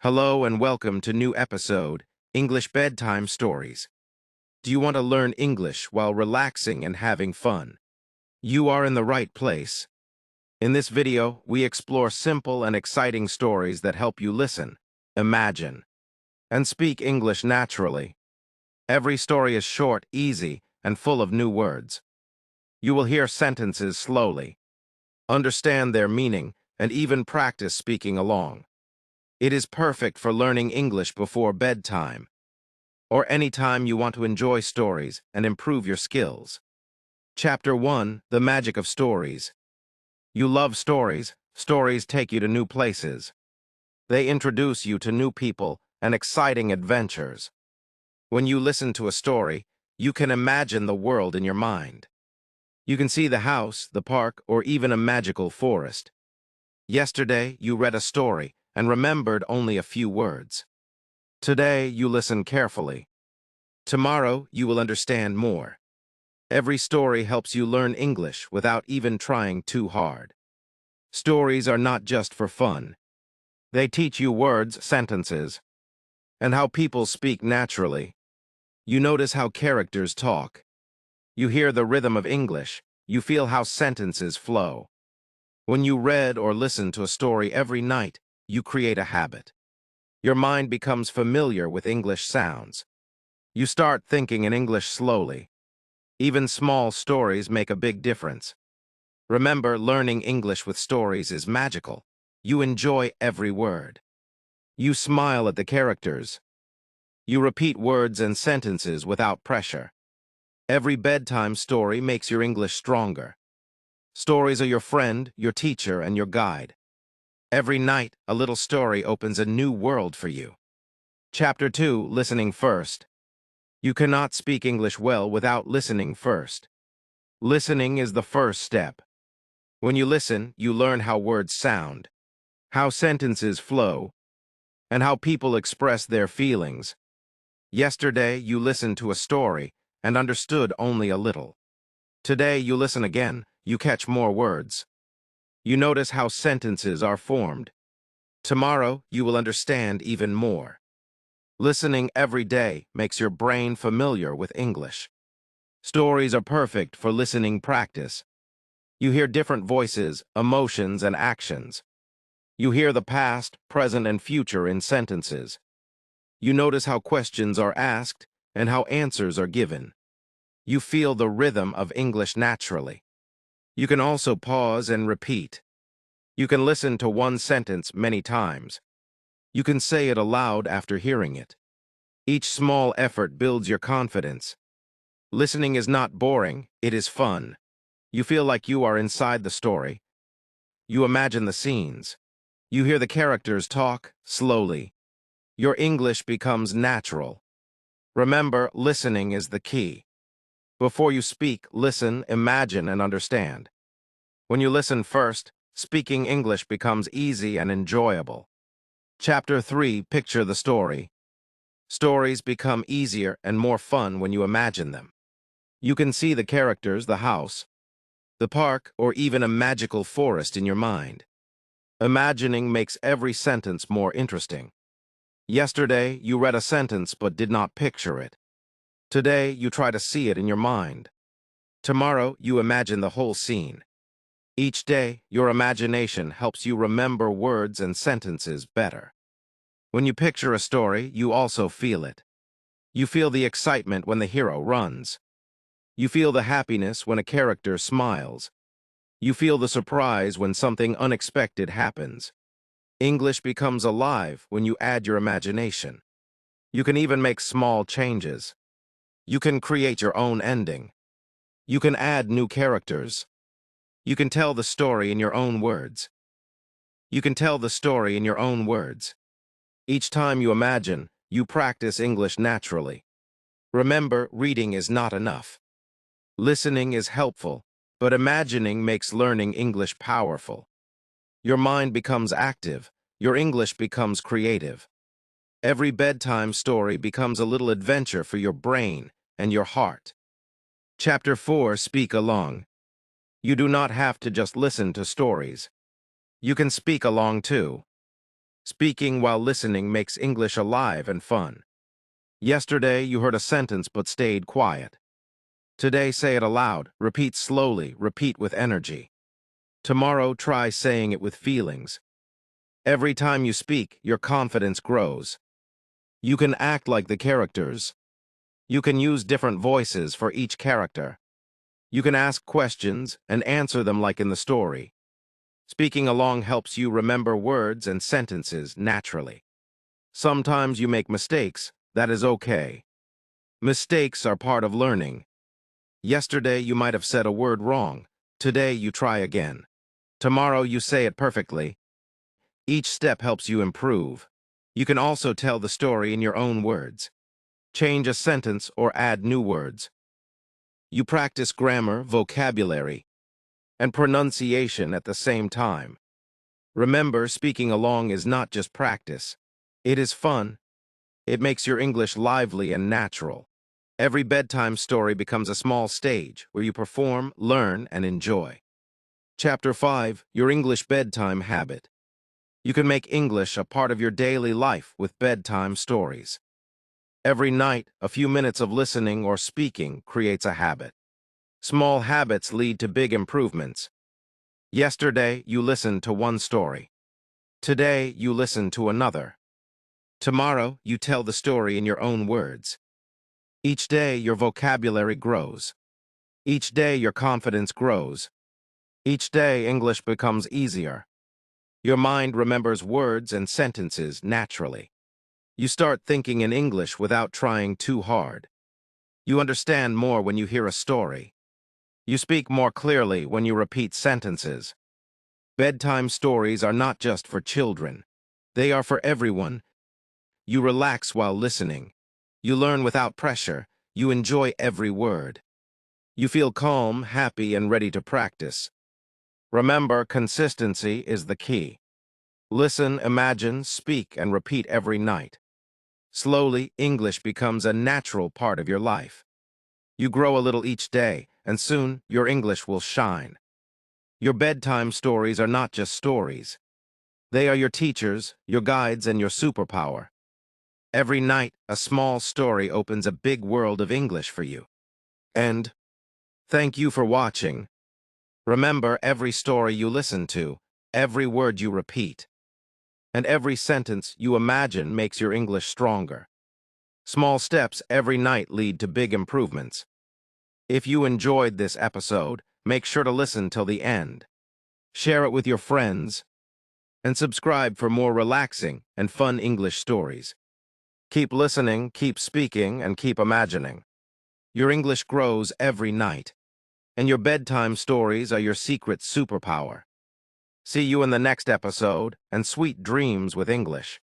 Hello and welcome to new episode, English Bedtime Stories. Do you want to learn English while relaxing and having fun? You are in the right place. In this video, we explore simple and exciting stories that help you listen, imagine, and speak English naturally. Every story is short, easy, and full of new words. You will hear sentences slowly, understand their meaning, and even practice speaking along. It is perfect for learning English before bedtime, or any time you want to enjoy stories and improve your skills. Chapter 1, The Magic of Stories. You love stories. Stories take you to new places. They introduce you to new people and exciting adventures. When you listen to a story, you can imagine the world in your mind. You can see the house, the park, or even a magical forest. Yesterday, you read a story and remembered only a few words. Today, you listen carefully. Tomorrow, you will understand more. Every story helps you learn English without even trying too hard. Stories are not just for fun. They teach you words, sentences, and how people speak naturally. You notice how characters talk. You hear the rhythm of English. You feel how sentences flow. When you read or listen to a story every night, you create a habit. Your mind becomes familiar with English sounds. You start thinking in English slowly. Even small stories make a big difference. Remember, learning English with stories is magical. You enjoy every word. You smile at the characters. You repeat words and sentences without pressure. Every bedtime story makes your English stronger. Stories are your friend, your teacher, and your guide. Every night, a little story opens a new world for you. Chapter 2, Listening First. You cannot speak English well without listening first. Listening is the first step. When you listen, you learn how words sound, how sentences flow, and how people express their feelings. Yesterday, you listened to a story and understood only a little. Today, you listen again, you catch more words. You notice how sentences are formed. Tomorrow, you will understand even more. Listening every day makes your brain familiar with English. Stories are perfect for listening practice. You hear different voices, emotions, and actions. You hear the past, present, and future in sentences. You notice how questions are asked and how answers are given. You feel the rhythm of English naturally. You can also pause and repeat. You can listen to one sentence many times. You can say it aloud after hearing it. Each small effort builds your confidence. Listening is not boring, it is fun. You feel like you are inside the story. You imagine the scenes. You hear the characters talk slowly. Your English becomes natural. Remember, listening is the key. Before you speak, listen, imagine, and understand. When you listen first, speaking English becomes easy and enjoyable. Chapter 3, Picture the Story. Stories become easier and more fun when you imagine them. You can see the characters, the house, the park, or even a magical forest in your mind. Imagining makes every sentence more interesting. Yesterday, you read a sentence but did not picture it. Today, you try to see it in your mind. Tomorrow, you imagine the whole scene. Each day, your imagination helps you remember words and sentences better. When you picture a story, you also feel it. You feel the excitement when the hero runs. You feel the happiness when a character smiles. You feel the surprise when something unexpected happens. English becomes alive when you add your imagination. You can even make small changes. You can create your own ending. You can add new characters. You can tell the story in your own words. You can tell the story in your own words. Each time you imagine, you practice English naturally. Remember, reading is not enough. Listening is helpful, but imagining makes learning English powerful. Your mind becomes active. Your English becomes creative. Every bedtime story becomes a little adventure for your brain and your heart. Chapter 4, Speak Along. You do not have to just listen to stories. You can speak along too. Speaking while listening makes English alive and fun. Yesterday, you heard a sentence but stayed quiet. Today, say it aloud. Repeat slowly. Repeat with energy. Tomorrow, try saying it with feelings. Every time you speak, your confidence grows. You can act like the characters. You can use different voices for each character. You can ask questions and answer them like in the story. Speaking along helps you remember words and sentences naturally. Sometimes you make mistakes. That is okay. Mistakes are part of learning. Yesterday, you might have said a word wrong. Today, you try again. Tomorrow, you say it perfectly. Each step helps you improve. You can also tell the story in your own words. Change a sentence or add new words. You practice grammar, vocabulary, and pronunciation at the same time. Remember, speaking along is not just practice. It is fun. It makes your English lively and natural. Every bedtime story becomes a small stage where you perform, learn, and enjoy. Chapter 5, Your English Bedtime Habit. You can make English a part of your daily life with bedtime stories. Every night, a few minutes of listening or speaking creates a habit. Small habits lead to big improvements. Yesterday, you listened to one story. Today, you listen to another. Tomorrow, you tell the story in your own words. Each day, your vocabulary grows. Each day, your confidence grows. Each day, English becomes easier. Your mind remembers words and sentences naturally. You start thinking in English without trying too hard. You understand more when you hear a story. You speak more clearly when you repeat sentences. Bedtime stories are not just for children. They are for everyone. You relax while listening. You learn without pressure. You enjoy every word. You feel calm, happy, and ready to practice. Remember, consistency is the key. Listen, imagine, speak, and repeat every night. Slowly, English becomes a natural part of your life. You grow a little each day, and soon your English will shine. Your bedtime stories are not just stories. They are your teachers, your guides, and your superpower. Every night, a small story opens a big world of English for you. And thank you for watching. Remember, every story you listen to, every word you repeat, and every sentence you imagine makes your English stronger. Small steps every night lead to big improvements. If you enjoyed this episode, make sure to listen till the end. Share it with your friends, and subscribe for more relaxing and fun English stories. Keep listening, keep speaking, and keep imagining. Your English grows every night, and your bedtime stories are your secret superpower. See you in the next episode, and sweet dreams with English.